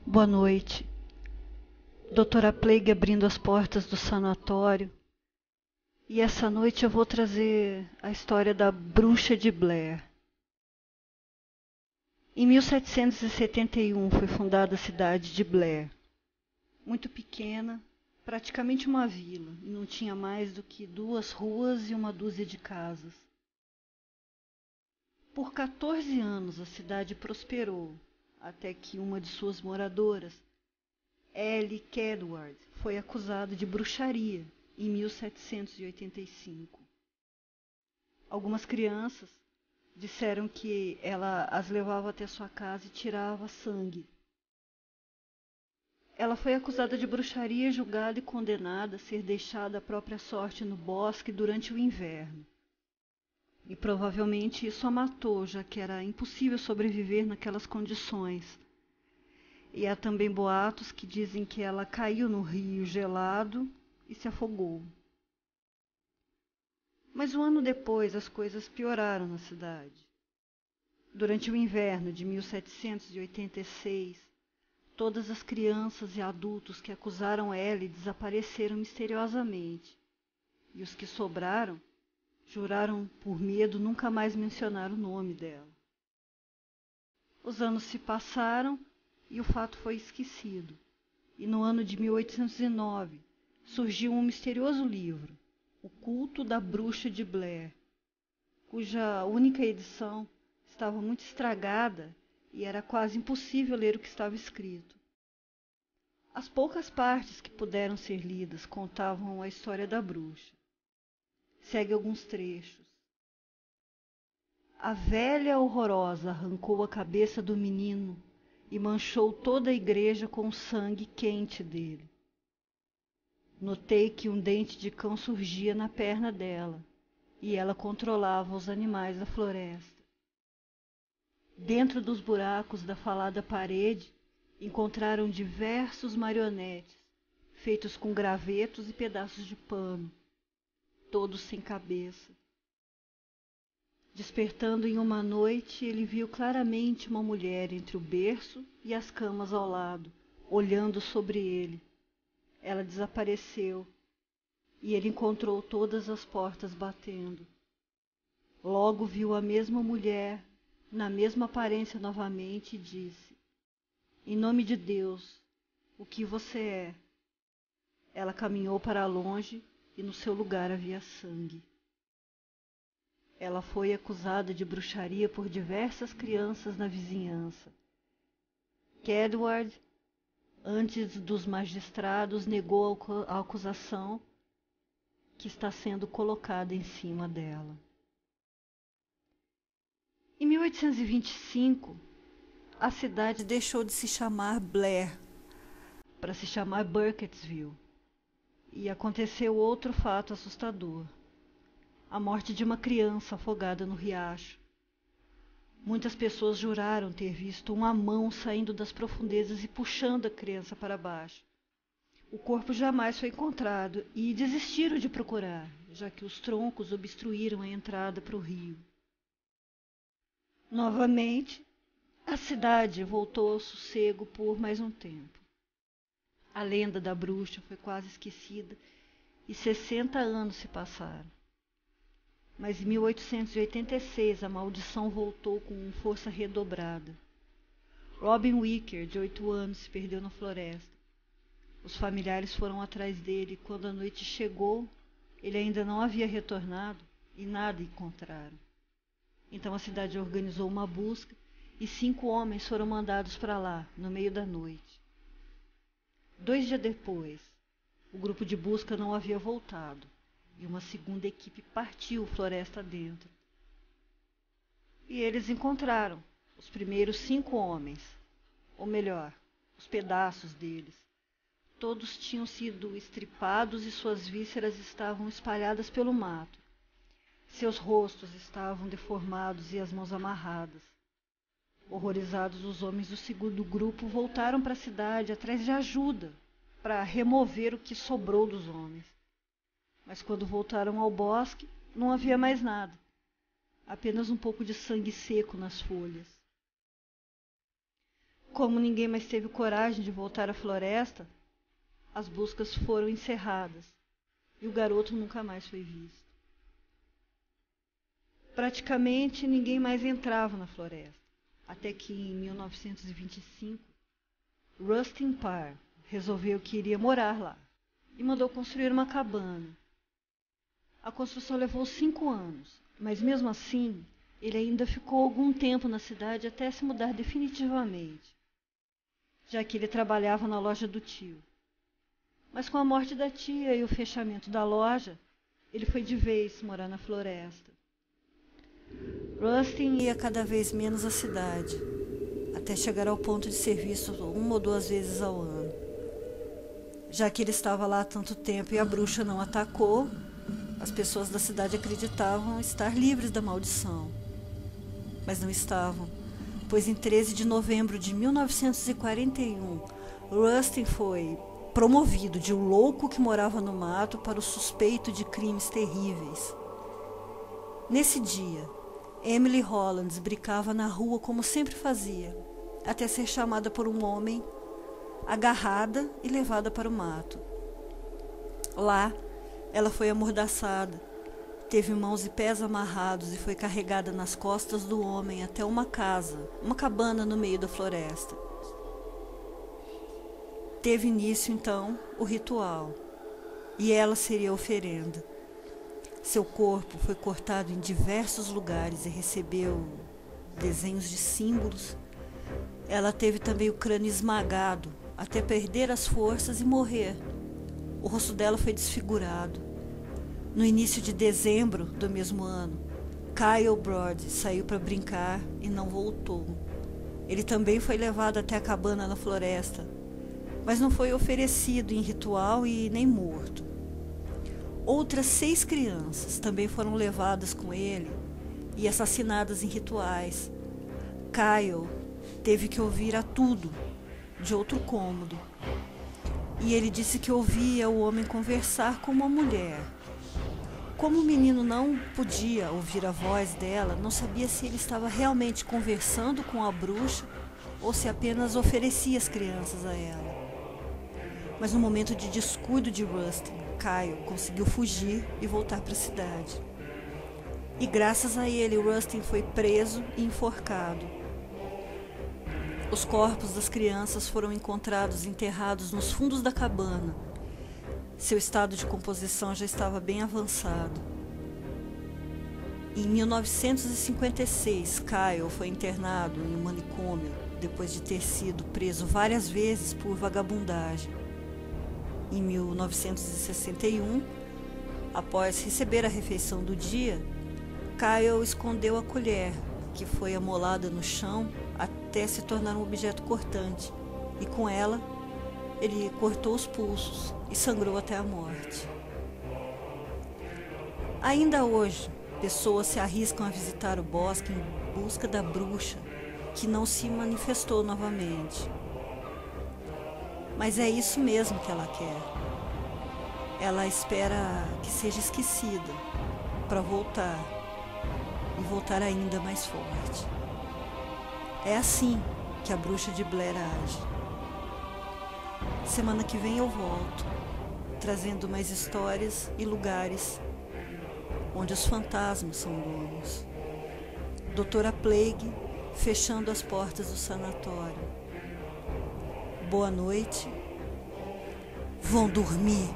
Boa noite. Doutora Plague abrindo as portas do sanatório. E essa noite eu vou trazer a história da Bruxa de Blair. Em 1771 foi fundada a cidade de Blair. Muito pequena, praticamente uma vila, e não tinha mais do que 2 ruas e uma dúzia de casas. Por 14 anos a cidade prosperou, até que uma de suas moradoras, Ellie Kedward, foi acusada de bruxaria em 1785. Algumas crianças disseram que ela as levava até sua casa e tirava sangue. Ela foi acusada de bruxaria, julgada e condenada a ser deixada à própria sorte no bosque durante o inverno. E provavelmente isso a matou, já que era impossível sobreviver naquelas condições. E há também boatos que dizem que ela caiu no rio gelado e se afogou. Mas um ano depois as coisas pioraram na cidade. Durante o inverno de 1786, todas as crianças e adultos que acusaram Ellie desapareceram misteriosamente. E os que sobraram juraram por medo nunca mais mencionar o nome dela. Os anos se passaram e o fato foi esquecido. E no ano de 1809 surgiu um misterioso livro, O Culto da Bruxa de Blair, cuja única edição estava muito estragada e era quase impossível ler o que estava escrito. As poucas partes que puderam ser lidas contavam a história da bruxa. Segue alguns trechos. A velha horrorosa arrancou a cabeça do menino e manchou toda a igreja com o sangue quente dele. Notei que um dente de cão surgia na perna dela, e ela controlava os animais da floresta. Dentro dos buracos da falada parede, encontraram diversos marionetes, feitos com gravetos e pedaços de pano, todos sem cabeça. Despertando em uma noite, ele viu claramente uma mulher entre o berço e as camas ao lado, olhando sobre ele. Ela desapareceu e ele encontrou todas as portas batendo. Logo viu a mesma mulher, na mesma aparência novamente, e disse: Em nome de Deus, o que você é? Ela caminhou para longe e no seu lugar havia sangue. Ela foi acusada de bruxaria por diversas crianças na vizinhança. Kedward, antes dos magistrados, negou a acusação que está sendo colocada em cima dela. Em 1825, a cidade deixou de se chamar Blair para se chamar Burkittsville, e aconteceu outro fato assustador: a morte de uma criança afogada no riacho. Muitas pessoas juraram ter visto uma mão saindo das profundezas e puxando a criança para baixo. O corpo jamais foi encontrado e desistiram de procurar, já que os troncos obstruíram a entrada para o rio. Novamente, a cidade voltou ao sossego por mais um tempo. A lenda da bruxa foi quase esquecida e 60 anos se passaram. Mas em 1886 a maldição voltou com força redobrada. Robin Wicker, de 8 anos, se perdeu na floresta. Os familiares foram atrás dele e quando a noite chegou, ele ainda não havia retornado e nada encontraram. Então a cidade organizou uma busca e 5 homens foram mandados para lá, no meio da noite. 2 dias depois, o grupo de busca não havia voltado e uma segunda equipe partiu floresta dentro. E eles encontraram os primeiros 5 homens, ou melhor, os pedaços deles. Todos tinham sido estripados e suas vísceras estavam espalhadas pelo mato. Seus rostos estavam deformados e as mãos amarradas. Horrorizados, os homens do segundo grupo voltaram para a cidade atrás de ajuda para remover o que sobrou dos homens. Mas quando voltaram ao bosque, não havia mais nada. Apenas um pouco de sangue seco nas folhas. como ninguém mais teve coragem de voltar à floresta, as buscas foram encerradas e o garoto nunca mais foi visto. Praticamente ninguém mais entrava na floresta, até que em 1925, Rustin Parr resolveu que iria morar lá e mandou construir uma cabana. A construção levou 5 anos, mas mesmo assim, ele ainda ficou algum tempo na cidade até se mudar definitivamente, já que ele trabalhava na loja do tio. Mas com a morte da tia e o fechamento da loja, ele foi de vez morar na floresta. Rustin ia cada vez menos à cidade, até chegar ao ponto de ser visto 1 ou 2 vezes ao ano. Já que ele estava lá há tanto tempo e a bruxa não atacou, as pessoas da cidade acreditavam estar livres da maldição. Mas não estavam, pois em 13 de novembro de 1941, Rustin foi promovido de um louco que morava no mato para o suspeito de crimes terríveis. Nesse dia, Emily Hollands brincava na rua como sempre fazia, até ser chamada por um homem, agarrada e levada para o mato. Lá, ela foi amordaçada, teve mãos e pés amarrados e foi carregada nas costas do homem até uma casa, uma cabana no meio da floresta. Teve início, então, o ritual, e ela seria a oferenda. Seu corpo foi cortado em diversos lugares e recebeu desenhos de símbolos. Ela teve também o crânio esmagado, até perder as forças e morrer. O rosto dela foi desfigurado. No início de dezembro do mesmo ano, Kyle Brody saiu para brincar e não voltou. Ele também foi levado até a cabana na floresta, mas não foi oferecido em ritual e nem morto. Outras 6 crianças também foram levadas com ele e assassinadas em rituais. Kyle teve que ouvir a tudo de outro cômodo. E ele disse que ouvia o homem conversar com uma mulher. Como o menino não podia ouvir a voz dela, não sabia se ele estava realmente conversando com a bruxa ou se apenas oferecia as crianças a ela. Mas no momento de descuido de Rustin, Kyle conseguiu fugir e voltar para a cidade. E graças a ele, Rustin foi preso e enforcado. Os corpos das crianças foram encontrados enterrados nos fundos da cabana. Seu estado de composição já estava bem avançado. Em 1956, Kyle foi internado em um manicômio depois de ter sido preso várias vezes por vagabundagem. Em 1961, após receber a refeição do dia, Kyle escondeu a colher, que foi amolada no chão até se tornar um objeto cortante, e com ela ele cortou os pulsos e sangrou até a morte. Ainda hoje, pessoas se arriscam a visitar o bosque em busca da bruxa, que não se manifestou novamente. Mas é isso mesmo que ela quer. Ela espera que seja esquecida para voltar, e voltar ainda mais forte. É assim que a bruxa de Blair age. Semana que vem eu volto, trazendo mais histórias e lugares onde os fantasmas são donos. Doutora Plague fechando as portas do sanatório. Boa noite. Vão dormir.